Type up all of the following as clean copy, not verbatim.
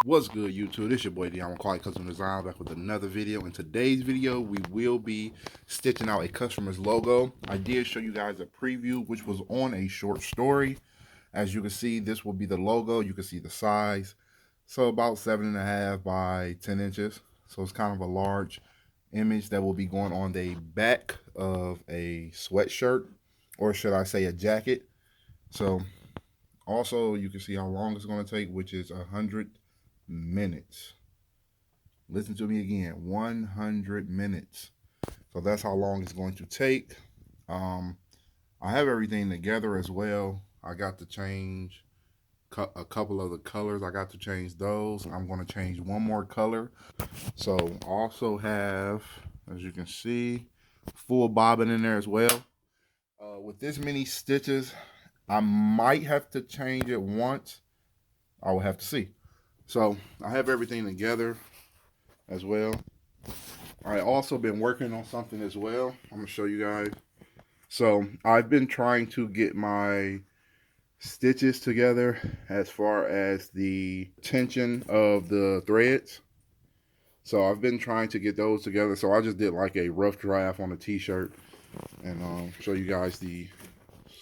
What's good, YouTube? This your boy Janome, Quality Custom Designs, back with another video. In today's video, we will be stitching out a customer's logo. I did show you guys a preview, which was on a short story. As you can see, this will be the logo. You can see the size. So about 7.5 by 10 inches. So it's kind of a large image that will be going on the back of a sweatshirt, or should I say a jacket. So also you can see how long it's going to take, which is 100 minutes. Listen to me again, 100 minutes. So that's how long it's going to take. I have everything together as well. I got to change a couple of the colors. I got to change those. I'm going to change one more color. So also have, as you can see, full bobbin in there as well. With this many stitches, I might have to change it once. I will have to see. So I have everything together as well. I also been working on something as well. I'm gonna show you guys. So I've been trying to get my stitches together as far as the tension of the threads. So I've been trying to get those together. So I just did like a rough draft on a t-shirt and show you guys the,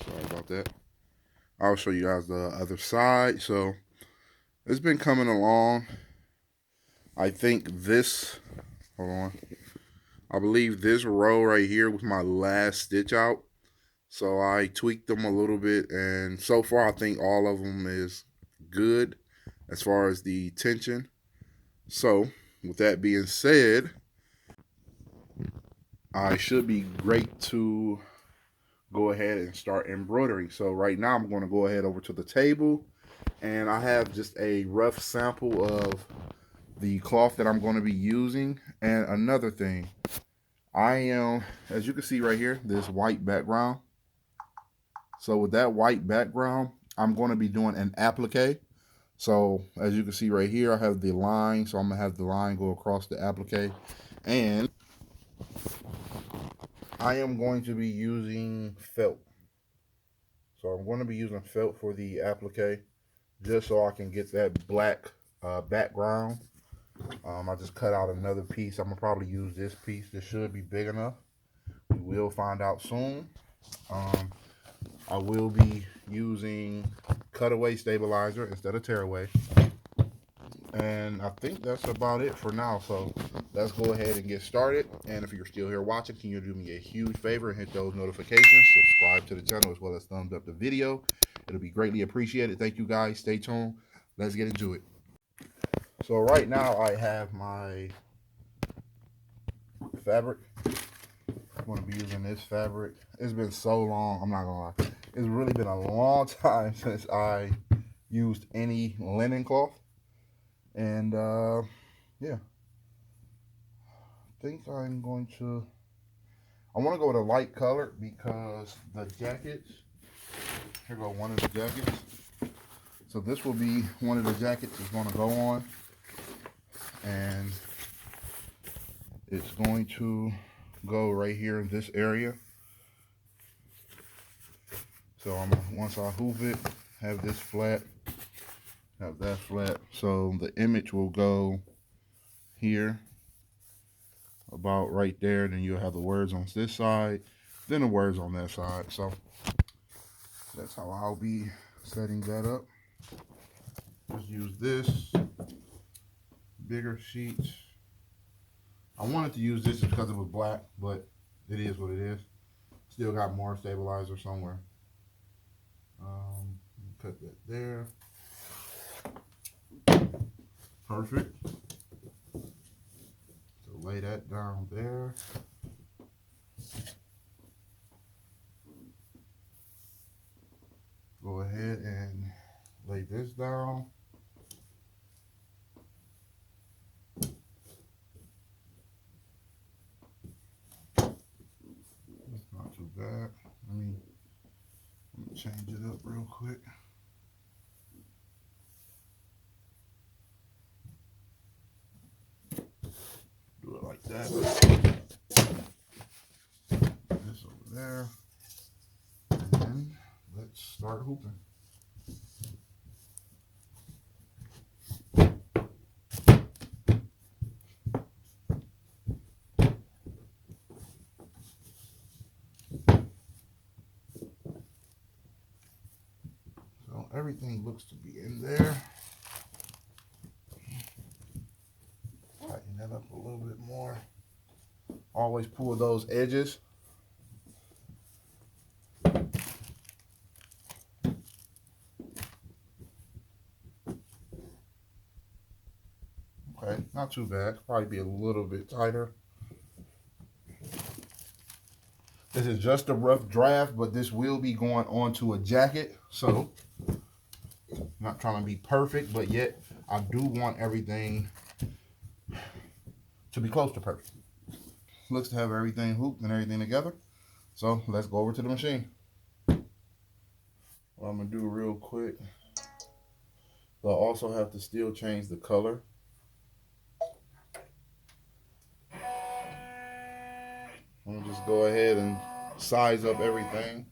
sorry about that. I'll show you guys the other side. So it's been coming along. I think this, hold on, I believe this row right here was my last stitch out. So I tweaked them a little bit, and so far I think all of them is good as far as the tension. So with that being said, I should be great to go ahead and start embroidering. So right now I'm going to go ahead over to the table, and I have just a rough sample of the cloth that I'm going to be using. And another thing, I am, as you can see right here, this white background. So with that white background, I'm going to be doing an applique. So as you can see right here, I have the line. So I'm going to have the line go across the applique. And I am going to be using felt. So I'm going to be using felt for the applique, just so I can get that black background. I just cut out another piece. I'm going to probably use this piece. This should be big enough. We will find out soon. I will be using cutaway stabilizer instead of tearaway. And I think that's about it for now. So let's go ahead and get started. And if you're still here watching, can you do me a huge favor and hit those notifications, subscribe to the channel, as well as thumbs up the video. It'll be greatly appreciated. Thank you guys. Stay tuned. Let's get into it. So right now I have my fabric. I'm going to be using this fabric. It's been so long, I'm not going to lie. It's really been a long time since I used any linen cloth. And yeah, I think I'm going to, I want to go with a light color because the jackets, here go one of the jackets. So this will be one of the jackets that's going to go on. And it's going to go right here in this area. So once I hoop it, have this flat, have that flat. So the image will go here, about right there. Then you'll have the words on this side, then the words on that side. So that's how I'll be setting that up. Just use this bigger sheets. I wanted to use this because it was black, but it is what it is. Still got more stabilizer somewhere. Cut that there. Perfect. So lay that down there. Go ahead and lay this down. That's not too bad. Let me change it up real quick. Do it like that. This over there. And let's start hooping. everything looks to be in there. Tighten that up a little bit more. Always pull those edges. Okay, not too bad. Probably be a little bit tighter. This is just a rough draft, but this will be going onto a jacket. So, not trying to be perfect, but yet I do want everything to be close to perfect. Looks to have everything hooped and everything together. So, let's go over to the machine. What I'm going to do real quick, I'll also have to still change the color. I'm going to just go ahead and size up everything.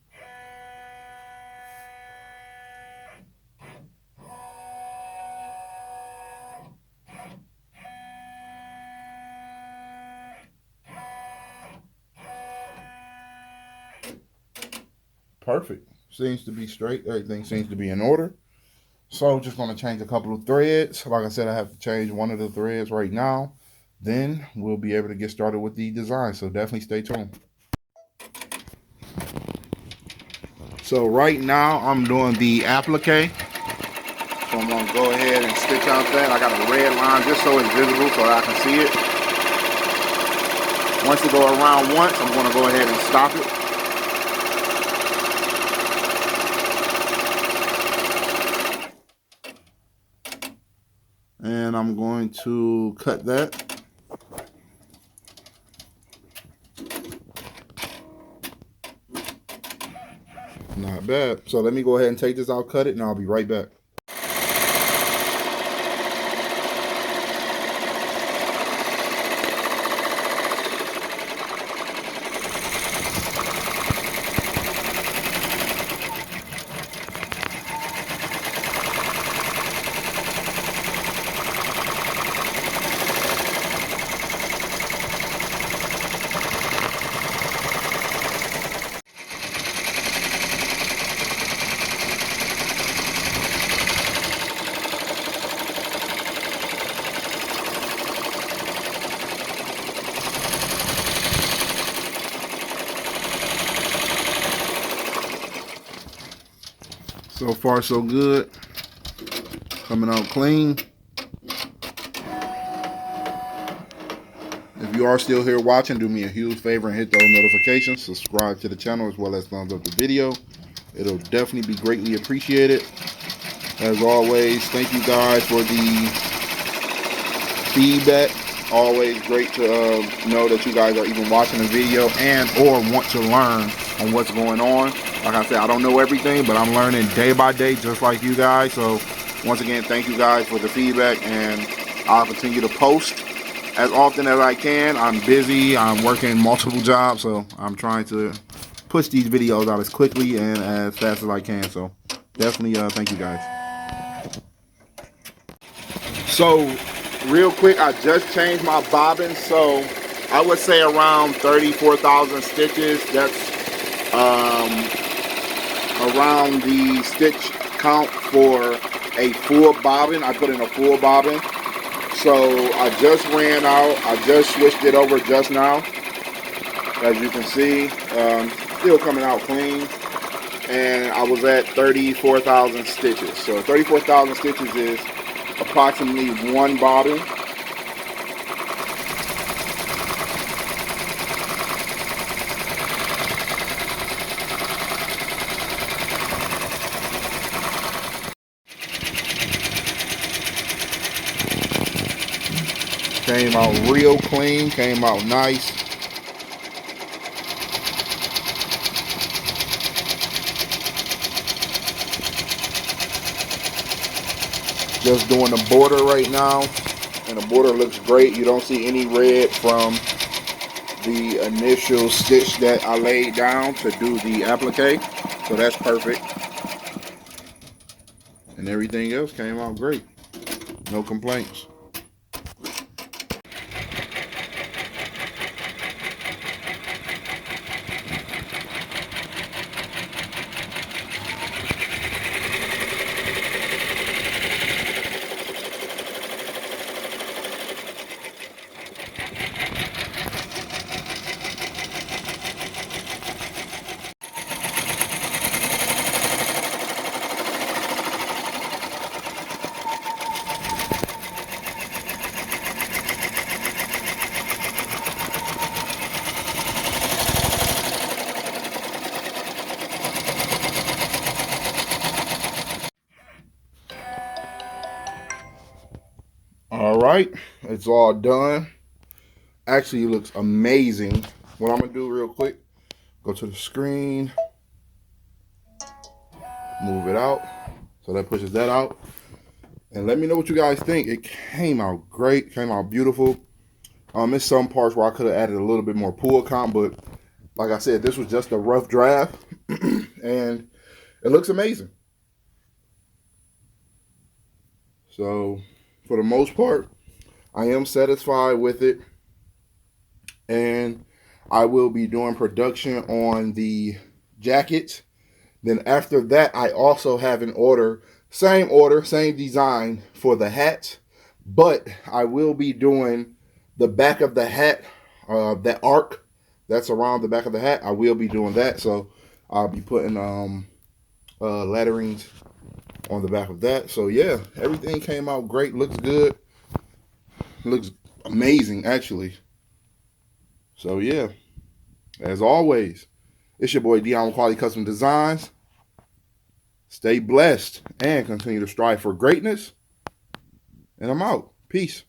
Perfect. Seems to be straight. Everything seems to be in order. So just going to change a couple of threads. Like I said, I have to change one of the threads right now. Then we'll be able to get started with the design. So definitely stay tuned. So right now I'm doing the applique. So I'm going to go ahead and stitch out that. I got a red line just so it's visible so I can see it. Once it go around once, I'm going to go ahead and stop it. And I'm going to cut that. Not bad. So let me go ahead and take this out, cut it, and I'll be right back. So far, so good. Coming out clean. If you are still here watching, do me a huge favor and hit those notifications. Subscribe to the channel as well as thumbs up the video. It'll definitely be greatly appreciated. As always, thank you guys for the feedback. Always great to know that you guys are even watching the video and or want to learn on what's going on. Like I said, I don't know everything, but I'm learning day by day just like you guys. So once again, thank you guys for the feedback, and I'll continue to post as often as I can. I'm busy. I'm working multiple jobs, so I'm trying to push these videos out as quickly and as fast as I can. So definitely thank you guys. So real quick, I just changed my bobbins, so I would say around 34,000 stitches. That's around the stitch count for a full bobbin. I put in a full bobbin. So I just ran out. I just switched it over just now. As you can see, still coming out clean. And I was at 34,000 stitches. So 34,000 stitches is approximately one bobbin. Came out real clean, came out nice. Just doing the border right now, and the border looks great. You don't see any red from the initial stitch that I laid down to do the applique, so that's perfect. And everything else came out great. No complaints. right, it's all done. Actually, it looks amazing. What I'm gonna do real quick, go to the screen, move it out. So that pushes that out. And let me know what you guys think. It came out great, came out beautiful. There's some parts where I could have added a little bit more pool count, but like I said, this was just a rough draft, and it looks amazing. So for the most part, I am satisfied with it, and I will be doing production on the jackets. Then after that, I also have an order, same design for the hats, but I will be doing the back of the hat, that arc that's around the back of the hat. I will be doing that, so I'll be putting letterings on the back of that. So yeah, everything came out great. Looks good. Looks amazing, actually. So yeah, as always, it's your boy Dion with Quality Custom Designs. Stay blessed and continue to strive for greatness. And I'm out. Peace.